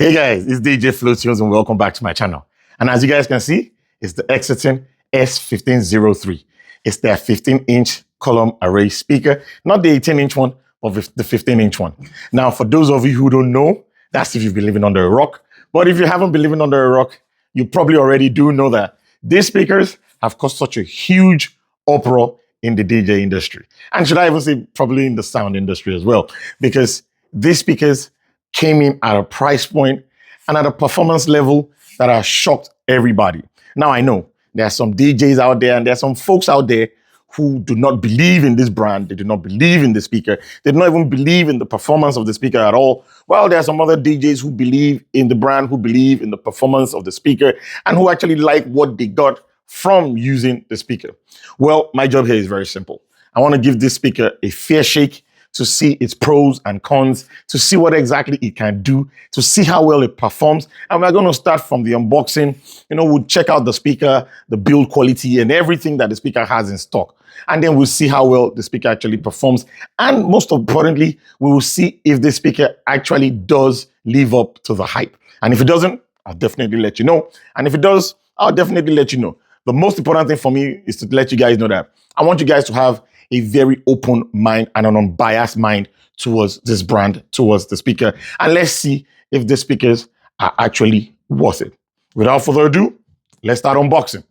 Hey guys, it's DJ Flowtunes and welcome back to my channel. And as you guys can see, it's the Exoton S-1503. It's their 15-inch column array speaker, not the 18-inch one, but the 15-inch one. Now, for those of you who don't know, that's if you've been living under a rock. But if you haven't been living under a rock, you probably already do know that these speakers have caused such a huge uproar in the DJ industry. And should I even say probably in the sound industry as well, because these speakers came in at a price point and at a performance level that has shocked everybody. Now, I know there are some DJs out there and there are some folks out there who do not believe in this brand. They do not believe in the speaker. They do not even believe in the performance of the speaker at all. Well, there are some other DJs who believe in the brand, who believe in the performance of the speaker, and who actually like what they got from using the speaker. Well, my job here is very simple. I want to give this speaker a fair shake to see its pros and cons, to see what exactly it can do, to see how well it performs. And we're going to start from the unboxing. We'll check out the speaker, the build quality, and everything that the speaker has in stock. And then we'll see how well the speaker actually performs. And most importantly, we will see if the speaker actually does live up to the hype. And if it doesn't, I'll definitely let you know. And if it does, I'll definitely let you know. The most important thing for me is to let you guys know that I want you guys to have a very open mind and an unbiased mind towards this brand, towards the speaker. And let's see if the speakers are actually worth it. Without further ado, let's start unboxing.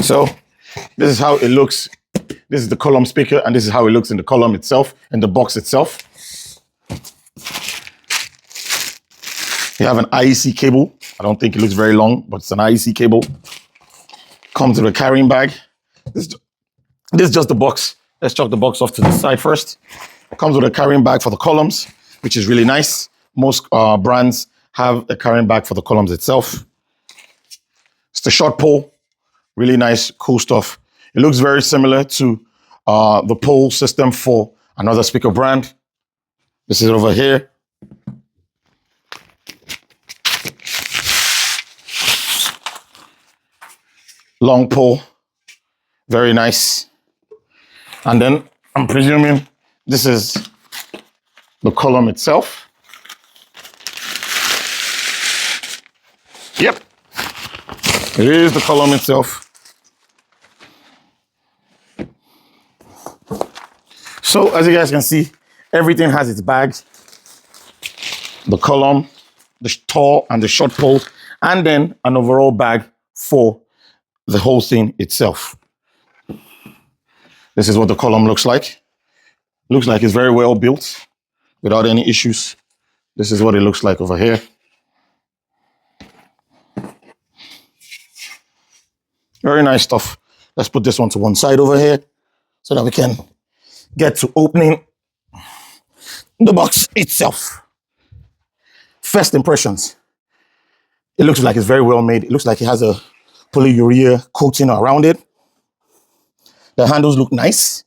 So this is how it looks. This is the column speaker, and this is how it looks in the column itself, in the box itself. You have an IEC cable. I don't think it looks very long, but it's an IEC cable. Comes with a carrying bag. This is just the box. Let's chuck the box off to the side first. It comes with a carrying bag for the columns, which is really nice. Most brands have a carrying bag for the columns itself. It's the short pole. Really nice, cool stuff. It looks very similar to the pole system for another speaker brand. This is over here. Long pole. Very nice. And then I'm presuming this is the column itself. Yep, it is the column itself. So as you guys can see, everything has its bags. The column, the tall and the short pole, and then an overall bag for the whole thing itself. This is what the column looks like. Looks like it's very well built without any issues. This is what it looks like over here. Very nice stuff. Let's put this one to one side over here so that we can get to opening the box itself. First impressions. It looks like it's very well made. It looks like it has a polyurea coating around it. The handles look nice.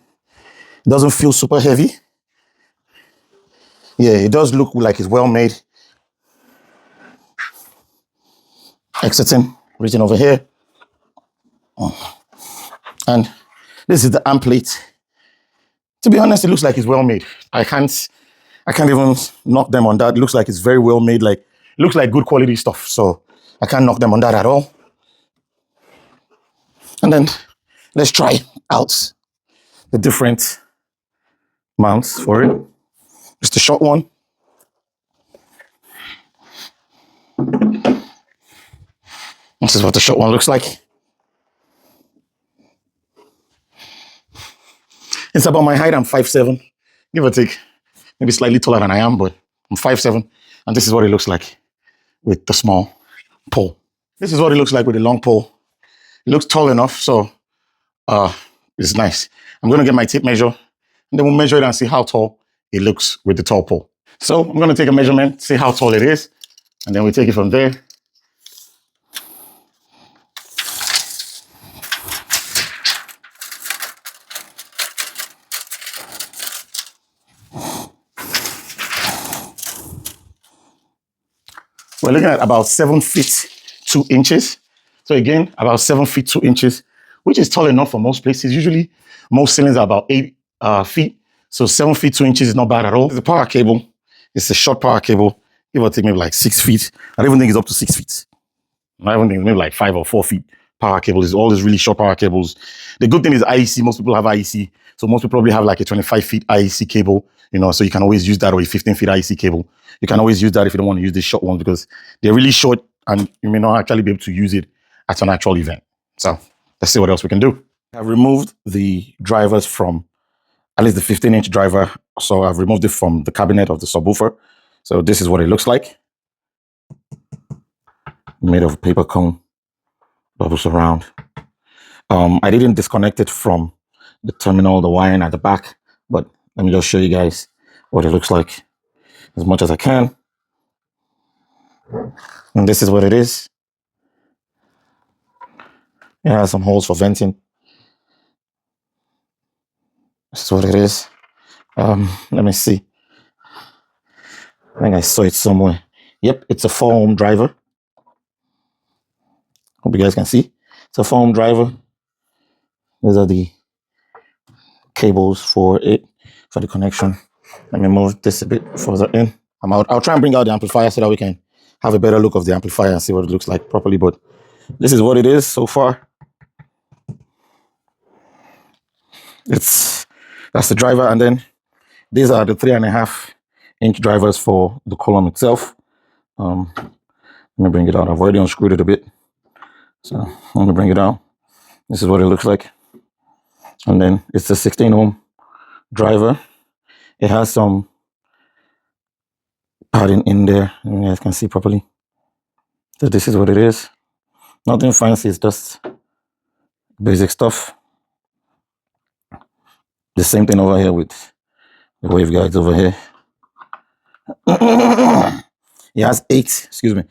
It doesn't feel super heavy. Yeah, it does look like it's well made. Exoton written over here. And this is the amp plate. To be honest, it looks like it's well made. I can't even knock them on that. It looks like it's very well made. Like, it looks like good quality stuff. So I can't knock them on that at all. And then let's try out the different mounts for it. Just a short one. This is what the short one looks like. It's about my height. I'm 5'7", give or take. Maybe slightly taller than I am, but I'm 5'7", and this is what it looks like with the small pole. This is what it looks like with the long pole. It looks tall enough, so it's nice. I'm going to get my tape measure, and then we'll measure it and see how tall it looks with the tall pole. So I'm going to take a measurement, see how tall it is, and then we take it from there. We're looking at about 7 feet 2 inches. So again, about 7 feet 2 inches, which is tall enough for most places. Usually, most ceilings are about 8 feet. So 7 feet 2 inches is not bad at all. The power cable, it's a short power cable. give or take maybe like 6 feet. I don't even think it's up to 6 feet. I don't think it's maybe like 5 or 4 feet power cables. It's all these really short power cables. The good thing is IEC, most people have IEC. So most people probably have like a 25 feet IEC cable, you know, so you can always use that, or a 15 feet IEC cable. You can always use that if you don't want to use the short one, because they're really short and you may not actually be able to use it at an actual event. So let's see what else we can do. I've removed the drivers from, at least the 15-inch driver. So I've removed it from the cabinet of the subwoofer. So this is what it looks like. Made of paper cone, bubble surround. I didn't disconnect it from the terminal, the wiring at the back, but let me just show you guys what it looks like as much as I can. And this is what it is. It has some holes for venting. This is what it is. Let me see. I think I saw it somewhere. Yep, it's a 4-ohm driver. Hope you guys can see. It's a 4-ohm driver. These are the cables for it, for the connection. Let me move this a bit further in. I'll try and bring out the amplifier so that we can have a better look of the amplifier and see what it looks like properly. But this is what it is so far. That's the driver, and then these are the 3.5-inch drivers for the column itself. Let me bring it out. I've already unscrewed it a bit, so let me bring it out. This is what it looks like. And then it's a 16-ohm driver. It has some padding in there, and you guys can see properly. So this is what it is. Nothing fancy, it's just basic stuff. The same thing over here with the wave guides over here. It has 8, excuse me.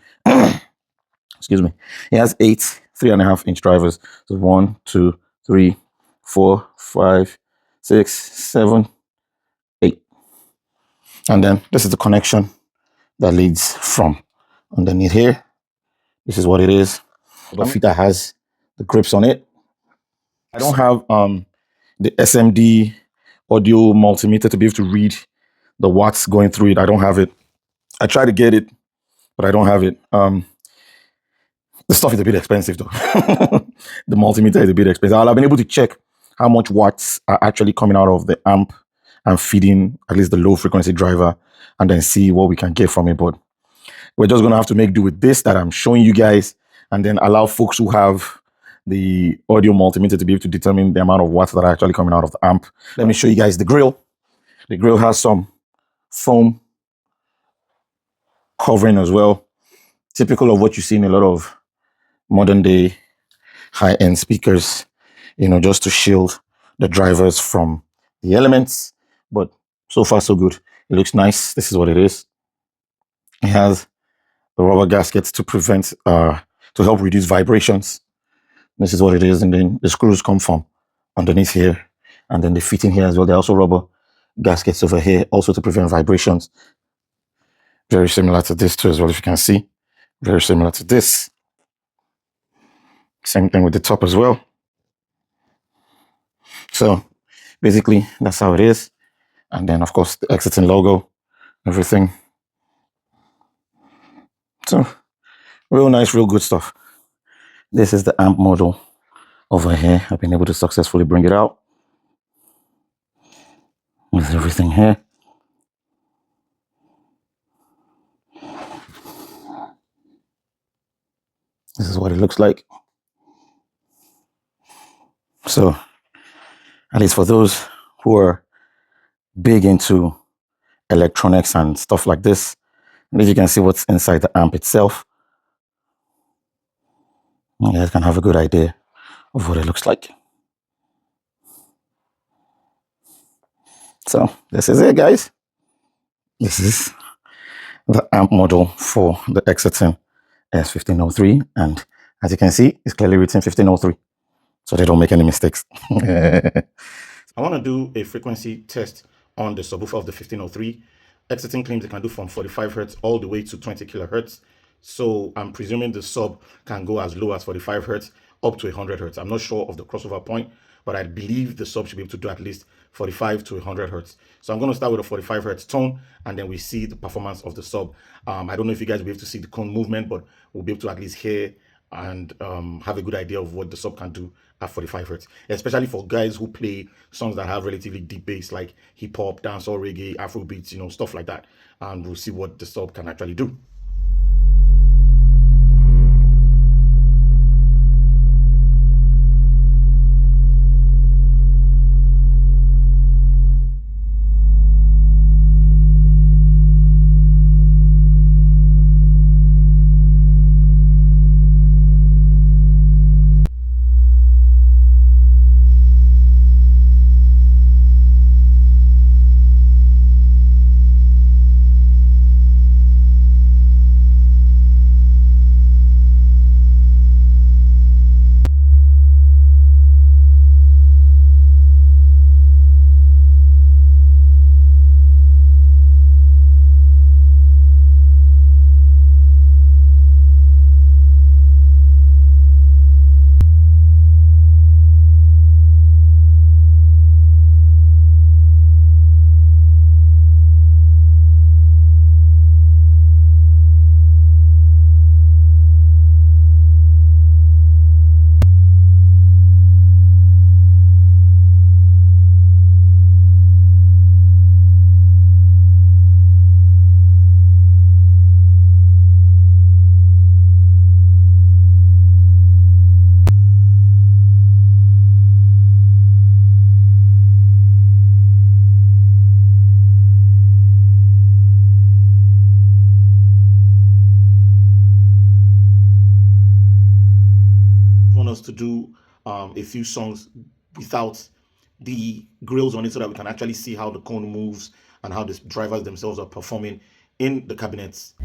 Excuse me. It has 8 3.5-inch drivers. So 1, 2, 3, 4, 5, 6, 7, 8. And then this is the connection that leads from underneath here. This is what it is. The feeder has the grips on it. I don't have the SMD audio multimeter to be able to read the watts going through it. I don't have it. I try to get it, but I don't have it. The stuff is a bit expensive though. The multimeter is a bit expensive. I've been able to check how much watts are actually coming out of the amp and feeding at least the low frequency driver, and then see what we can get from it. But we're just going to have to make do with this that I'm showing you guys, and then allow folks who have the audio multimeter to be able to determine the amount of watts that are actually coming out of the amp. Let me show you guys the grill. The grill has some foam covering as well, typical of what you see in a lot of modern day high-end speakers, you know, just to shield the drivers from the elements. But so far so good. It looks nice. This is what it is. It has the rubber gaskets to prevent to help reduce vibrations. This is what it is. And then the screws come from underneath here, and then they fit in here as well. They're also rubber gaskets over here, also to prevent vibrations. Very similar to this too as well, if you can see. Very similar to this. Same thing with the top as well. So basically that's how it is. And then of course the Exoton logo, everything. So real nice, real good stuff. This is the amp model over here. I've been able to successfully bring it out with everything here. This is what it looks like. So at least for those who are big into electronics and stuff like this, at least you can see what's inside the amp itself. You guys can have a good idea of what it looks like. So this is it, guys. This is the amp model for the Exoton S-1503, and as you can see, it's clearly written 1503, so they don't make any mistakes. I want to do a frequency test on the subwoofer of the 1503. Exoton claims it can do from 45 hertz all the way to 20 kilohertz. So I'm presuming the sub can go as low as 45 hertz up to 100 hertz. I'm not sure of the crossover point, but I believe the sub should be able to do at least 45 to 100 hertz. So I'm going to start with a 45 hertz tone, and then we see the performance of the sub. I don't know if you guys will be able to see the cone movement, but we'll be able to at least hear and have a good idea of what the sub can do at 45 hertz, especially for guys who play songs that have relatively deep bass, like hip hop, dancehall, reggae, Afro beats, you know, stuff like that. And we'll see what the sub can actually do. Us to do a few songs without the grills on it, so that we can actually see how the cone moves and how the drivers themselves are performing in the cabinets.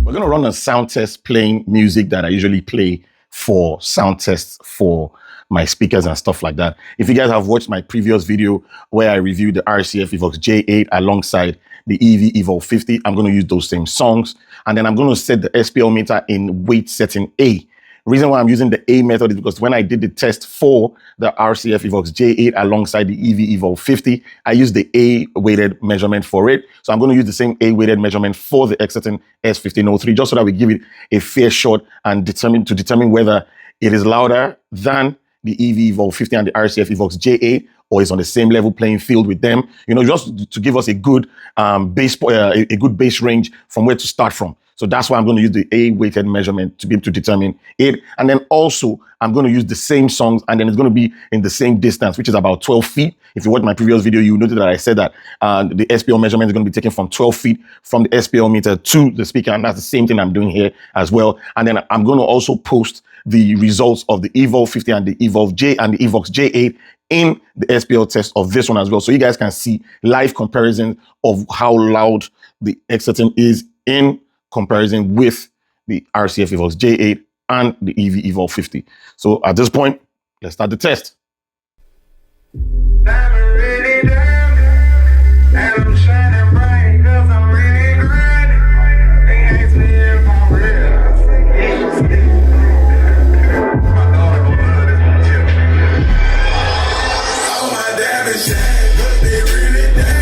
We're going to run a sound test playing music that I usually play for sound tests for my speakers and stuff like that. If you guys have watched my previous video where I reviewed the RCF Evox J8 alongside the EV Evolve 50, I'm going to use those same songs. And then I'm going to set the SPL meter in weight setting A. Reason why I'm using the A method is because when I did the test for the RCF Evox J8 alongside the EV Evolve 50, I used the A weighted measurement for it. So I'm going to use the same A weighted measurement for the Exoton S-1503, just so that we give it a fair shot and determine whether it is louder than the EV Evolve 50 and the RCF Evox J8, or is on the same level playing field with them. You know, just to give us a good a good base range from where to start from. So that's why I'm going to use the A weighted measurement to be able to determine it. And then also I'm going to use the same songs, and then it's going to be in the same distance, which is about 12 feet. If you watch my previous video, you noted that I said that the SPL measurement is going to be taken from 12 feet from the SPL meter to the speaker. And that's the same thing I'm doing here as well. And then I'm going to also post the results of the Evolve 50 and the Evolve J and the Evox J8 in the SPL test of this one as well. So you guys can see live comparison of how loud the Exoton is in comparison with the RCF Evox J8 and the EV Evolve 50. So at this point, let's start the test. But they really down.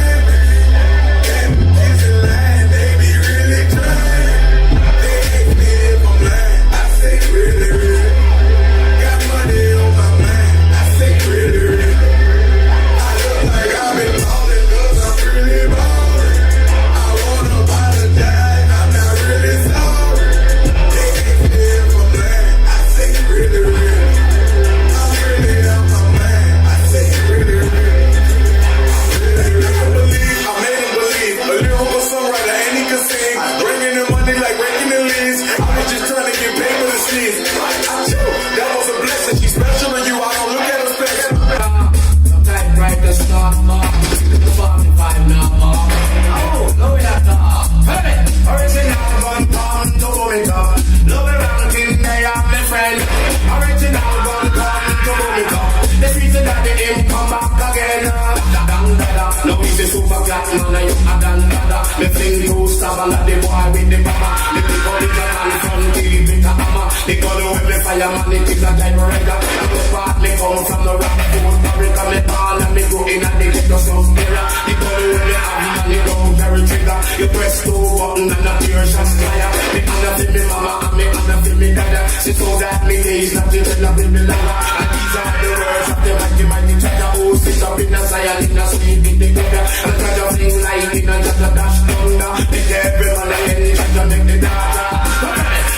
black man, you a dan dada. Me fling you stab and the boy with the mama. The people in the man from deep with a hammer. The gun with the fireman, it is a generator. And the partly come from the rock food fabric. And me ball and me go in and they get the some area. The gun with the hammer and the round very trigger. You press two buttons and a pure shot fire. Me honor for me mama and me honor for me dada. She told that me days not even a baby lover. And these are the words of the mighty treasure. Who sits up in the Zion in the sleep in the gutter. And try to fling lightning and just a dash thunder. Make everyone again try to make the data.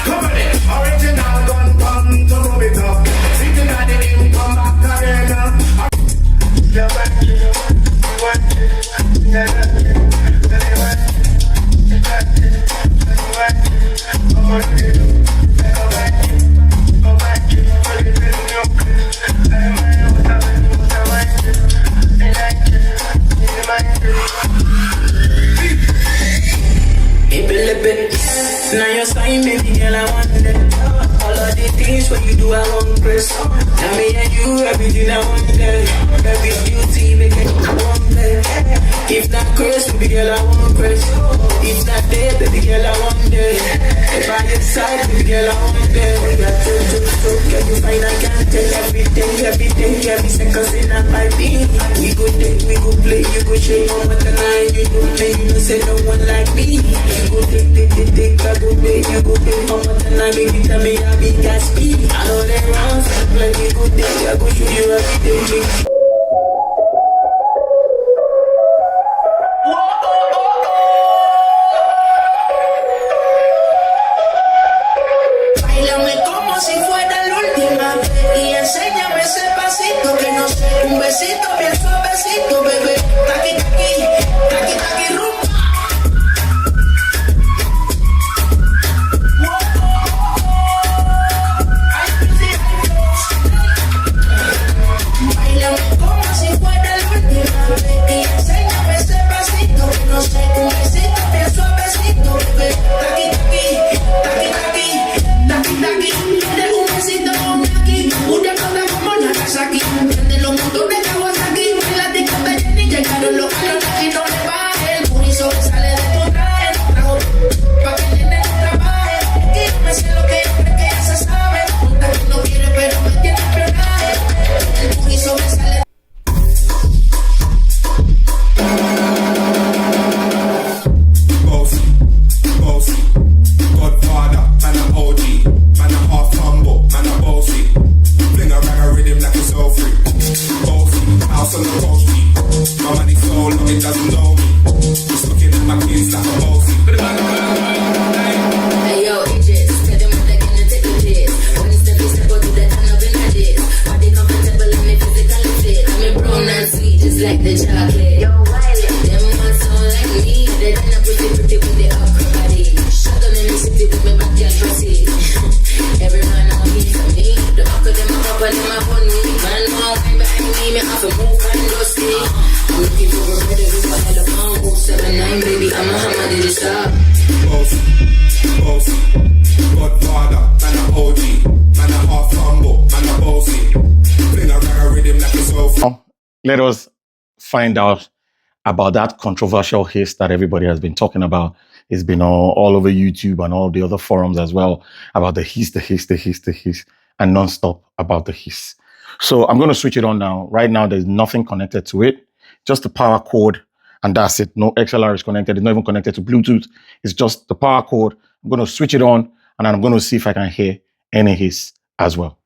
Come on it, original gun come to rub it up. Sitting at the end, come back again. Now you're sign, baby girl, I want that. All of the things what you do, I want press. Now me and you, everything I want that. Every beauty, make it I want that. If not curse, baby girl, I want press. If not there, baby girl, I want that. If I inside, baby girl, I want that. We got to, can you find I can't tell everything, every second in a party. We go take, we go play, you go shake on what the night. You know play, you know say no one like me. You go take, I go pay, you go pay for what the night. Baby tell me I be got speed. I know they wrong, so play, we go take, I go show you everything. Si fuera la última vez y enséñame ese pasito que no sé, un besito bien suavecito, bebé, taqui taqui, taqui taqui rumba. Bailame como si fuera la última vez y enséñame ese pasito que no sé, un besito bien suavecito, bebé, taqui taqui, taqui taqui, taqui taqui. Una cosa como Nagasaki. Prende los motores de Kawasaki. En la discoteca Jenny llegaron los calos y no le baje. El purizo sale de tu traje. Trajo pa' que el nene no trabaje. Y no me sé lo que es, que ya se sabe. Monta que no quiere pero me tiene espionaje. El purizo me sale. Bossy, Godfather, man a OG, man a half humble, man a bossy. Fling a rag a rhythm like it's all free. Bossy, house on the coast G. My money so long it doesn't know me. Just looking at my kids like a bossy. Hey yo, Idris, tell them what they're gonna take the piss. When it's the piece, I go to that turn up in my dish. Body comfortable and me physically fit. I'm a brown and sweet, just like the chocolate. Yo, Wiley, them ones sound like me. They're kinda pretty with the upper body. Shotgun in the city with me backyard dressy. Everyone on me for me. The back of them up and them up on me. Man, now I'm behind me, me have to move and dusty. I'm looking for a better roof, I had a pound, 079, baby, I'm a hammer, did you stop? Bossy, Godfather, man a OG, man a half humble, man a bossy. Fling a rag a rhythm like it's all free. Let us find out about that controversial hiss that everybody has been talking about. It's been all over YouTube and all the other forums as well about the hiss, and non-stop about the hiss. So I'm going to switch it on now. Right now, there's nothing connected to it, just the power cord, and that's it. No XLR is connected. It's not even connected to Bluetooth. It's just the power cord. I'm going to switch it on, and I'm going to see if I can hear any hiss as well.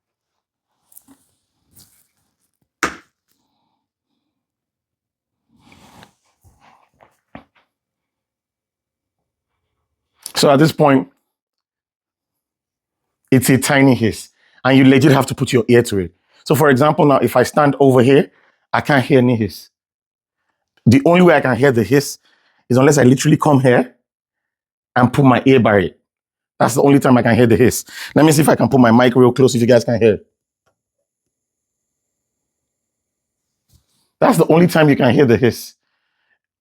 So at this point, it's a tiny hiss, and you legit have to put your ear to it. So for example, now if I stand over here, I can't hear any hiss. The only way I can hear the hiss is unless I literally come here and put my ear by it. That's the only time I can hear the hiss. Let me see if I can put my mic real close if you guys can hear it. That's the only time you can hear the hiss.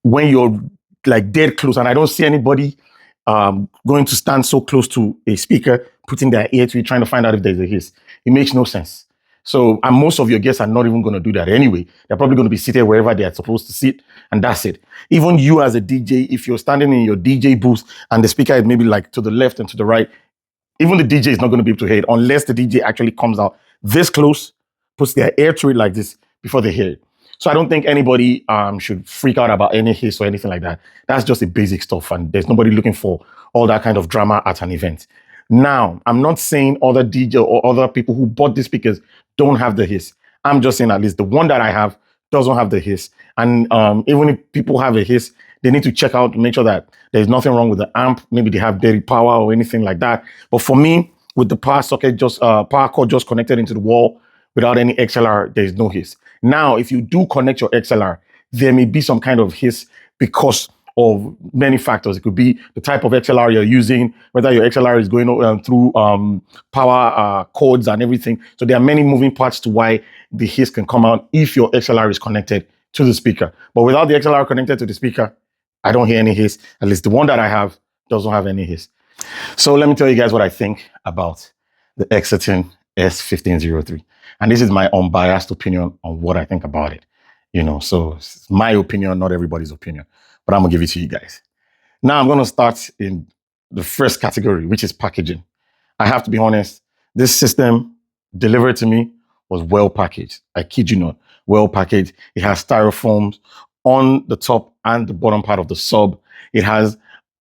When you're like dead close, and I don't see anybody going to stand so close to a speaker, putting their ear to it, trying to find out if there's a hiss. It makes no sense. So, and most of your guests are not even going to do that anyway. They're probably going to be seated wherever they are supposed to sit, and that's it. Even you as a DJ, if you're standing in your DJ booth and the speaker is maybe like to the left and to the right, even the DJ is not going to be able to hear it unless the DJ actually comes out this close, puts their ear to it like this before they hear it. So I don't think anybody should freak out about any hiss or anything like that. That's just the basic stuff, and there's nobody looking for all that kind of drama at an event. Now, I'm not saying other DJ or other people who bought these speakers don't have the hiss. I'm just saying at least the one that I have doesn't have the hiss. And even if people have a hiss, they need to check out to make sure that there's nothing wrong with the amp. Maybe they have dirty power or anything like that. But for me, with the power socket, power cord just connected into the wall without any XLR, there's no hiss. Now, if you do connect your XLR, there may be some kind of hiss because of many factors. It could be the type of XLR you're using, whether your XLR is going through power cords and everything. So there are many moving parts to why the hiss can come out if your XLR is connected to the speaker. But without the XLR connected to the speaker, I don't hear any hiss. At least the one that I have doesn't have any hiss. So let me tell you guys what I think about the Exoton S-1503. And this is my unbiased opinion on what I think about it. So it's my opinion, not everybody's opinion. But I'm going to give it to you guys. Now I'm going to start in the first category, which is packaging. I have to be honest, this system delivered to me was well packaged. I kid you not, well packaged. It has styrofoams on the top and the bottom part of the sub. It has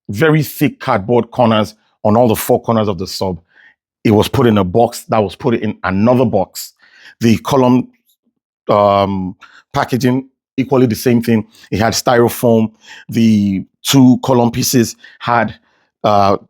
very thick cardboard corners on all the four corners of the sub. It was put in a box that was put in another box. The column packaging, equally the same thing. It had styrofoam. The two column pieces had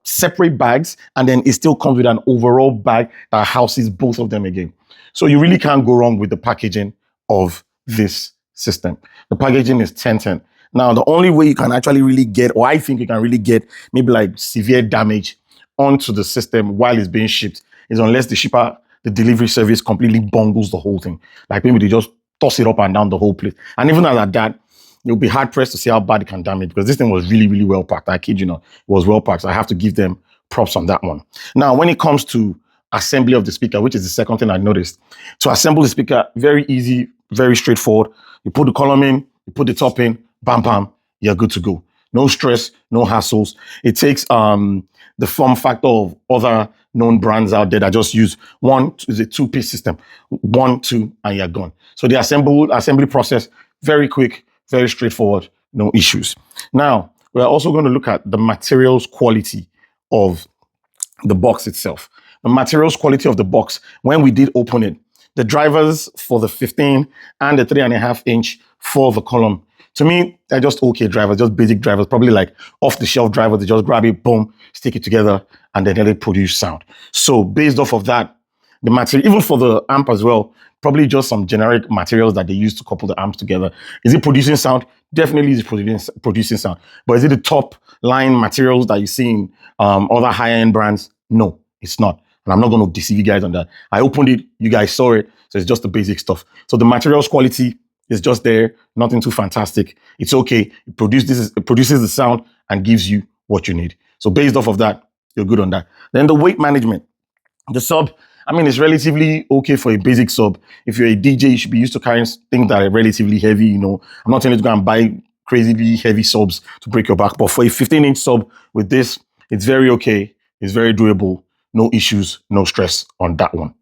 separate bags, and then it still comes with an overall bag that houses both of them again. So you really can't go wrong with the packaging of this system. The packaging is 10/10. Now, the only way you can actually really get, or I think you can really get maybe like severe damage onto the system while it's being shipped is unless the shipper, the delivery service completely bungles the whole thing. Like maybe they just toss it up and down the whole place. And even at that, you'll be hard pressed to see how bad it can damage because this thing was really, really well packed. I kid you not, it was well packed. So I have to give them props on that one. Now, when it comes to assembly of the speaker, which is the second thing I noticed, to assemble the speaker, very easy, very straightforward. You put the column in, you put the top in, bam, bam, you're good to go. No stress, no hassles. It takes the form factor of other known brands out there that just use one, is a two-piece system, 1, 2, and you're gone. So the assembly process, very quick, very straightforward, no issues. Now, we're also going to look at the materials quality of the box itself. The materials quality of the box, when we did open it, the drivers for the 15 and the 3.5 inch for the column, to me, they're just okay drivers, just basic drivers, probably like off-the-shelf drivers. They just grab it, boom, stick it together, and then they produce sound. So based off of that, the material, even for the amp as well, probably just some generic materials that they use to couple the amps together. Is it producing sound? Definitely is producing sound. But is it the top line materials that you see in other high-end brands? No, it's not. And I'm not going to deceive you guys on that. I opened it, you guys saw it, so it's just the basic stuff. So the materials quality is just there, nothing too fantastic. It's okay. It produces the sound and gives you what you need. So based off of that, you're good on that. Then the weight management. The sub, I mean, it's relatively okay for a basic sub. If you're a DJ, you should be used to carrying things that are relatively heavy. I'm not telling you to go and buy crazily heavy subs to break your back. But for a 15-inch sub with this, it's very okay. It's very doable. No issues, no stress on that one.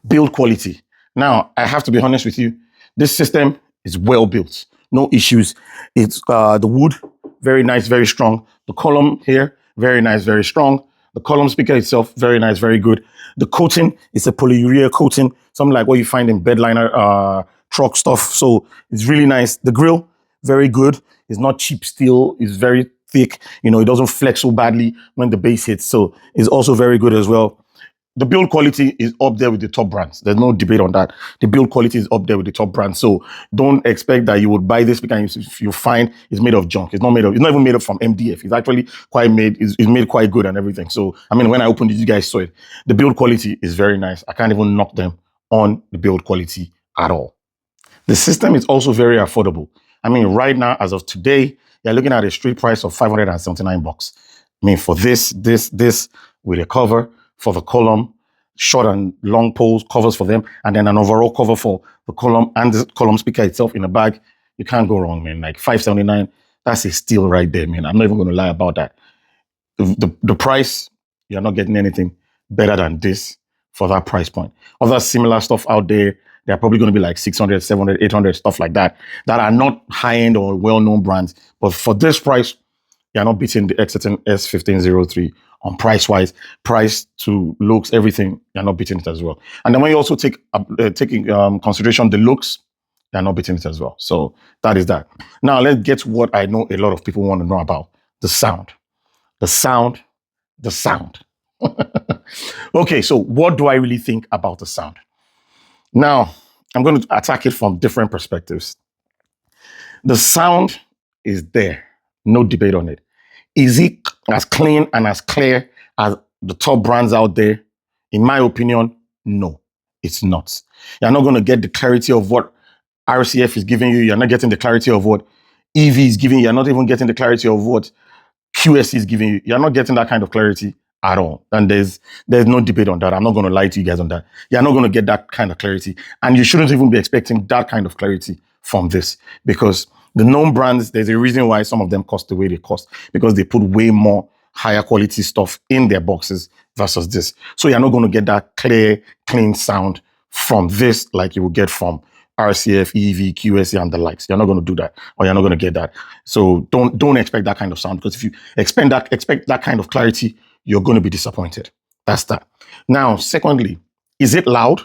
Build quality. Now, I have to be honest with you. This system is well built. No issues. It's the wood, very nice, very strong. The column here, very nice, very strong. The column speaker itself, very nice, very good. The coating is a polyurea coating, something like what you find in bedliner truck stuff. So it's really nice. The grill, very good. It's not cheap steel. It's very thick. It doesn't flex so badly when the bass hits. So it's also very good as well. The build quality is up there with the top brands. There's no debate on that. The build quality is up there with the top brands. So don't expect that you would buy this speaker and you find it's made of junk. It's not even made up from MDF. It's actually it's made quite good and everything. So, I mean, when I opened it, you guys saw it. The build quality is very nice. I can't even knock them on the build quality at all. The system is also very affordable. I mean, right now, as of today, you're looking at a street price of $579. I mean, for this with a cover, for the column, short and long poles, covers for them, and then an overall cover for the column and the column speaker itself in a bag. You can't go wrong, man. Like $579, that's a steal right there, man. I'm not even going to lie about that. The price, you're not getting anything better than this for that price point. Other similar stuff out there, they're probably going to be like 600, 700, 800, stuff like that are not high-end or well-known brands. But for this price, you're not beating the Exoton S-1503 on price-wise, price to looks, everything. You're not beating it as well. And then when you also take consideration the looks, you're not beating it as well. So that is that. Now let's get to what I know a lot of people want to know about: the sound. The sound. The sound. Okay, so what do I really think about the sound? Now, I'm going to attack it from different perspectives. The sound is there. No debate on it. Is it as clean and as clear as the top brands out there? In my opinion, no, it's not. You're not going to get the clarity of what RCF is giving you. You're not getting the clarity of what EV is giving you. You're not even getting the clarity of what QS is giving you. You're not getting that kind of clarity at all. And there's no debate on that. I'm not going to lie to you guys on that. You're not going to get that kind of clarity. And you shouldn't even be expecting that kind of clarity from this, because the known brands, there's a reason why some of them cost the way they cost, because they put way more higher quality stuff in their boxes versus this. So you're not going to get that clear, clean sound from this like you will get from RCF, EV, QSC, and the likes. You're not going to do that, or you're not going to get that. So don't expect that kind of sound, because if you expect that kind of clarity, you're going to be disappointed. That's that. Now, secondly, is it loud?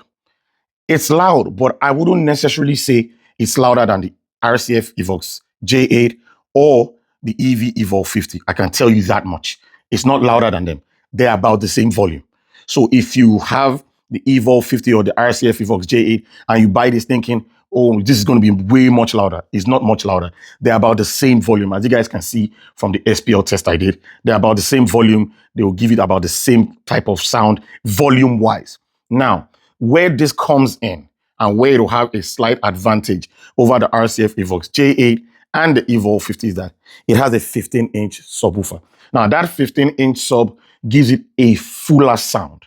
It's loud, but I wouldn't necessarily say it's louder than the RCF Evox J8 or the EV Evolve 50. I can tell you that much. It's not louder than them. They're about the same volume. So if you have the Evolve 50 or the RCF Evox J8 and you buy this thinking, oh, this is going to be way much louder, it's not much louder. They're about the same volume. As you guys can see from the SPL test I did, they're about the same volume. They will give it about the same type of sound volume-wise. Now, where this comes in and where it will have a slight advantage over the RCF Evox J8 and the Evolve 50 is that it has a 15-inch subwoofer. Now, that 15-inch sub gives it a fuller sound.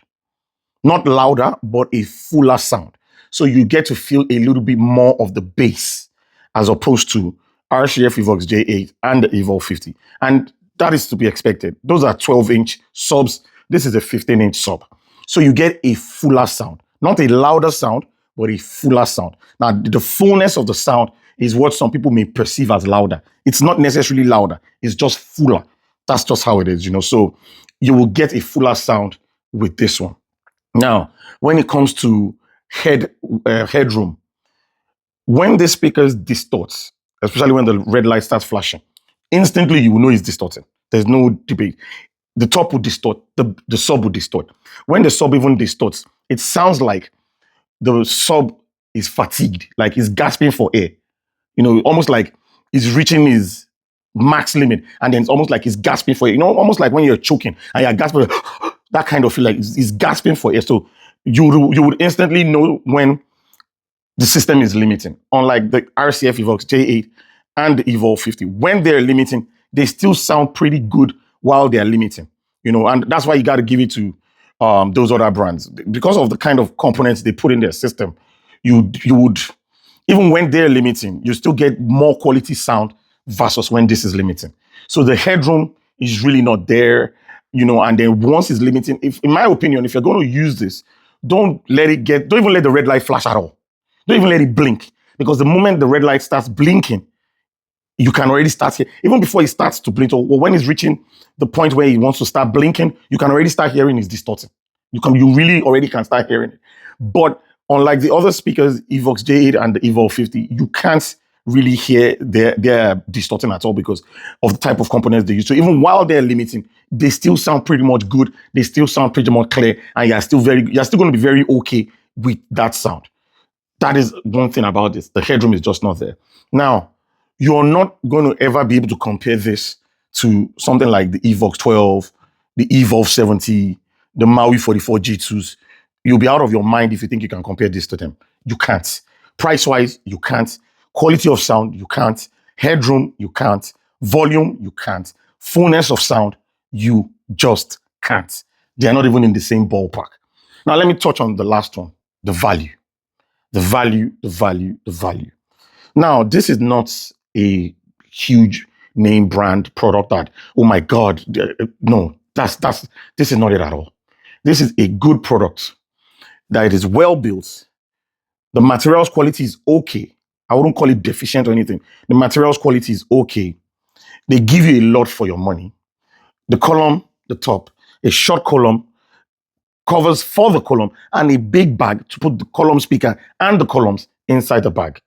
Not louder, but a fuller sound. So you get to feel a little bit more of the bass as opposed to RCF Evox J8 and the Evolve 50. And that is to be expected. Those are 12-inch subs. This is a 15-inch sub. So you get a fuller sound. Not a louder sound, but a fuller sound. Now, the fullness of the sound is what some people may perceive as louder. It's not necessarily louder. It's just fuller. That's just how it is, you know. So you will get a fuller sound with this one. Now, when it comes to headroom, when the speakers distort, especially when the red light starts flashing, instantly you will know it's distorting. There's no debate. The top will distort, the sub will distort. When the sub even distorts, it sounds like the sub is fatigued, like it's gasping for air. You know, almost like it's reaching his max limit, and then it's almost like it's gasping for air. You know, almost like when you're choking and you're gasping, that kind of feel like it's gasping for air. So you would instantly know when the system is limiting. Unlike the RCF Evox J8 and the Evolve 50, when they're limiting, they still sound pretty good while they're limiting. You know, and that's why you got to give it to those other brands, because of the kind of components they put in their system. You would, even when they're limiting, you still get more quality sound versus when this is limiting. So the headroom is really not there, you know, and then once it's limiting, in my opinion, if you're going to use this, don't even let the red light flash at all. Don't even let it blink, because the moment the red light starts blinking, you can already start here. Even before it starts to blink, or when it's reaching the point where it wants to start blinking, you can already start hearing it's distorting. You really already can start hearing it. But unlike the other speakers, Evox J8 and the Evolve 50, you can't really hear they're distorting at all because of the type of components they use. So even while they're limiting, they still sound pretty much good. They still sound pretty much clear, and you're still going to be very okay with that sound. That is one thing about this. The headroom is just not there. Now, you're not going to ever be able to compare this to something like the Evox 12, the Evolve 70, the Maui 44 G2s. You'll be out of your mind if you think you can compare this to them. You can't. Price-wise, you can't. Quality of sound, you can't. Headroom, you can't. Volume, you can't. Fullness of sound, you just can't. They are not even in the same ballpark. Now, let me touch on the last one, the value. The value, the value, the value. Now, this is not a huge name brand product that, oh my God, no, this is not it at all. This is a good product that it is well built. The materials quality is okay. I wouldn't call it deficient or anything. The materials quality is okay. They give you a lot for your money. The column, the top, a short column, covers for the column, and a big bag to put the column speaker and the columns inside the bag.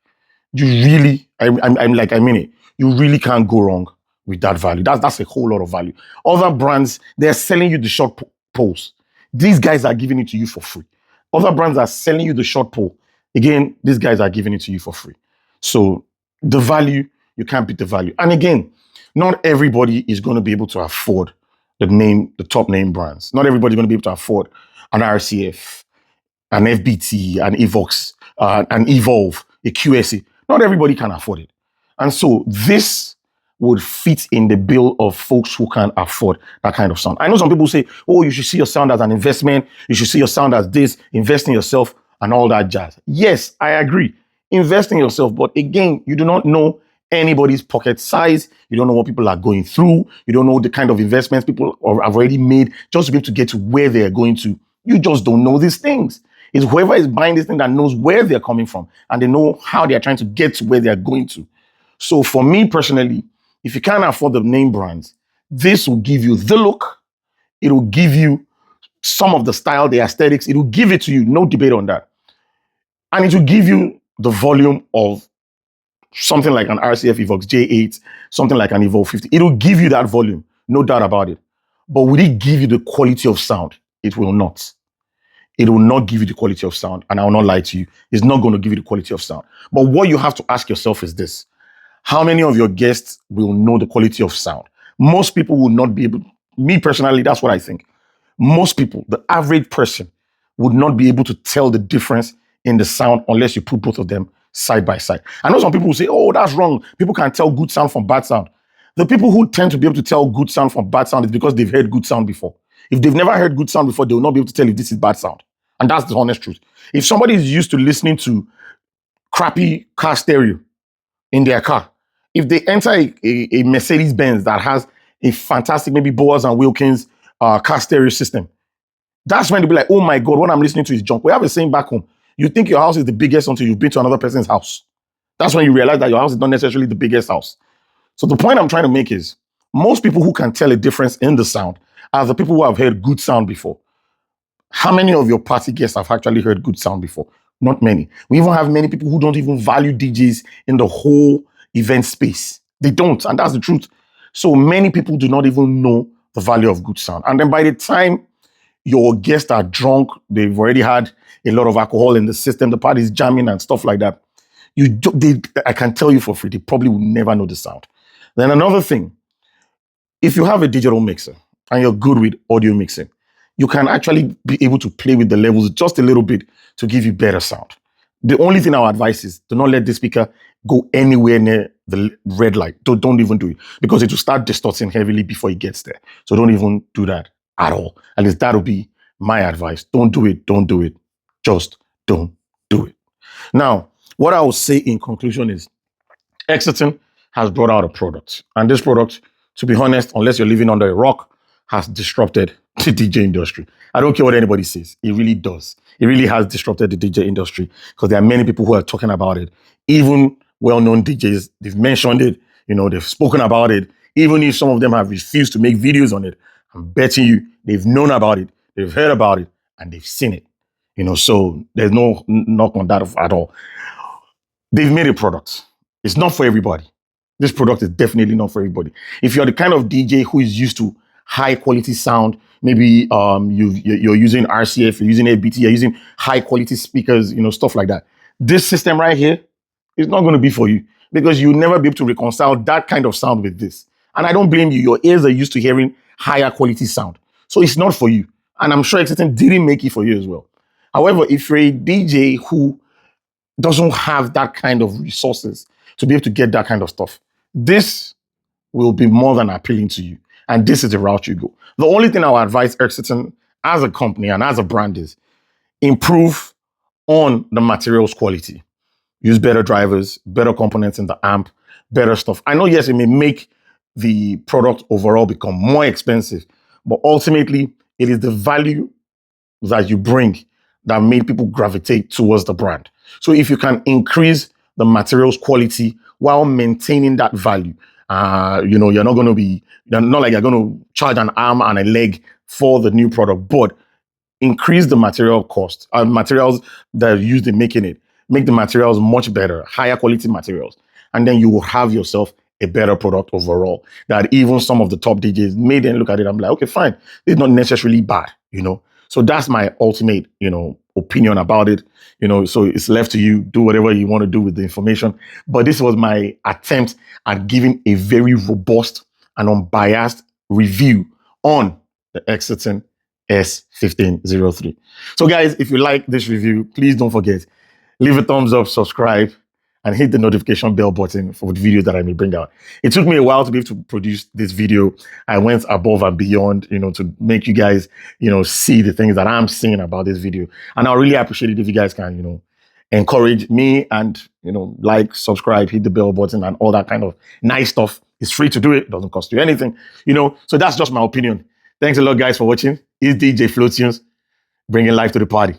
You really, I mean it. You really can't go wrong with that value. That's a whole lot of value. Other brands, they're selling you the short poles. These guys are giving it to you for free. Other brands are selling you the short pole. Again, these guys are giving it to you for free. So the value, you can't beat the value. And again, not everybody is going to be able to afford the top name brands. Not everybody's going to be able to afford an RCF, an FBT, an Evox, an Evolve, a QSA. Not everybody can afford it. And so this would fit in the bill of folks who can afford that kind of sound. I know some people say, oh, you should see your sound as an investment. You should see your sound as this, invest in yourself and all that jazz. Yes, I agree. Invest in yourself. But again, you do not know anybody's pocket size. You don't know what people are going through. You don't know the kind of investments people have already made just to be able to get to where they're going to. You just don't know these things. It's whoever is buying this thing that knows where they're coming from and they know how they're trying to get to where they're going to. So for me personally, if you can't afford the name brands, this will give you the look. It will give you some of the style, the aesthetics. It will give it to you. No debate on that. And it will give you the volume of something like an RCF Evox J8, something like an Evolve 50. It will give you that volume. No doubt about it. But will it give you the quality of sound? It will not. It will not give you the quality of sound. And I will not lie to you. It's not going to give you the quality of sound. But what you have to ask yourself is this. How many of your guests will know the quality of sound? Most people will not be able. Me personally, that's what I think. Most people, the average person, would not be able to tell the difference in the sound unless you put both of them side by side. I know some people will say, oh, that's wrong. People can tell good sound from bad sound. The people who tend to be able to tell good sound from bad sound is because they've heard good sound before. If they've never heard good sound before, they will not be able to tell if this is bad sound. And that's the honest truth. If somebody is used to listening to crappy car stereo in their car, if they enter a Mercedes-Benz that has a fantastic, maybe Bowers and Wilkins car stereo system, that's when they'll be like, oh my God, what I'm listening to is junk. We have a saying back home. You think your house is the biggest until you've been to another person's house. That's when you realize that your house is not necessarily the biggest house. So the point I'm trying to make is, most people who can tell a difference in the sound are the people who have heard good sound before. How many of your party guests have actually heard good sound before? Not many. We even have many people who don't even value DJs in the whole event space. They don't, and that's the truth. So many people do not even know the value of good sound. And then by the time your guests are drunk, they've already had a lot of alcohol in the system, the party's jamming and stuff like that, I can tell you for free, they probably will never know the sound. Then another thing, if you have a digital mixer and you're good with audio mixing, you can actually be able to play with the levels just a little bit to give you better sound. The only thing I would advise is do not let the speaker go anywhere near the red light. Don't even do it, because it will start distorting heavily before it gets there. So don't even do that at all. At least that will be my advice. Don't do it. Don't do it. Just don't do it. Now, what I will say in conclusion is Exoton has brought out a product. And this product, to be honest, unless you're living under a rock, has disrupted the DJ industry. I don't care what anybody says. It really does. It really has disrupted the DJ industry, because there are many people who are talking about it. Even well-known DJs, they've mentioned it, they've spoken about it. Even if some of them have refused to make videos on it, I'm betting you they've known about it, they've heard about it, and they've seen it. So there's no knock on that at all. They've made a product. It's not for everybody. This product is definitely not for everybody. If you're the kind of DJ who is used to high quality sound, maybe you're using RCF, you're using FBT, you're using high quality speakers, stuff like that. This system right here is not going to be for you, because you'll never be able to reconcile that kind of sound with this. And I don't blame you. Your ears are used to hearing higher quality sound. So it's not for you. And I'm sure Exoton didn't make it for you as well. However, if you're a DJ who doesn't have that kind of resources to be able to get that kind of stuff, this will be more than appealing to you. And this is the route you go. The only thing I would advise Exoton as a company and as a brand is, improve on the materials quality. Use better drivers, better components in the amp, better stuff. I know, yes, it may make the product overall become more expensive, but ultimately it is the value that you bring that made people gravitate towards the brand. So if you can increase the materials quality while maintaining that value, you're not like you're going to charge an arm and a leg for the new product, but increase the material cost, materials that are used in making it, make the materials much better, higher quality materials. And then you will have yourself a better product overall that even some of the top DJs may then look at it and be like, okay, fine, it's not necessarily bad, So that's my ultimate, opinion about it. So it's left to you, do whatever you want to do with the information. But this was my attempt at giving a very robust and unbiased review on the Exoton S-1503. So guys, if you like this review, please don't forget, leave a thumbs up, subscribe, and hit the notification bell button for the videos that I may bring out. It took me a while to be able to produce this video. I went above and beyond, to make you guys, see the things that I'm seeing about this video. And I really appreciate it if you guys can, encourage me and, like, subscribe, hit the bell button and all that kind of nice stuff. It's free to do it. It doesn't cost you anything, So that's just my opinion. Thanks a lot, guys, for watching. It's DJ Flowtunes, bringing life to the party.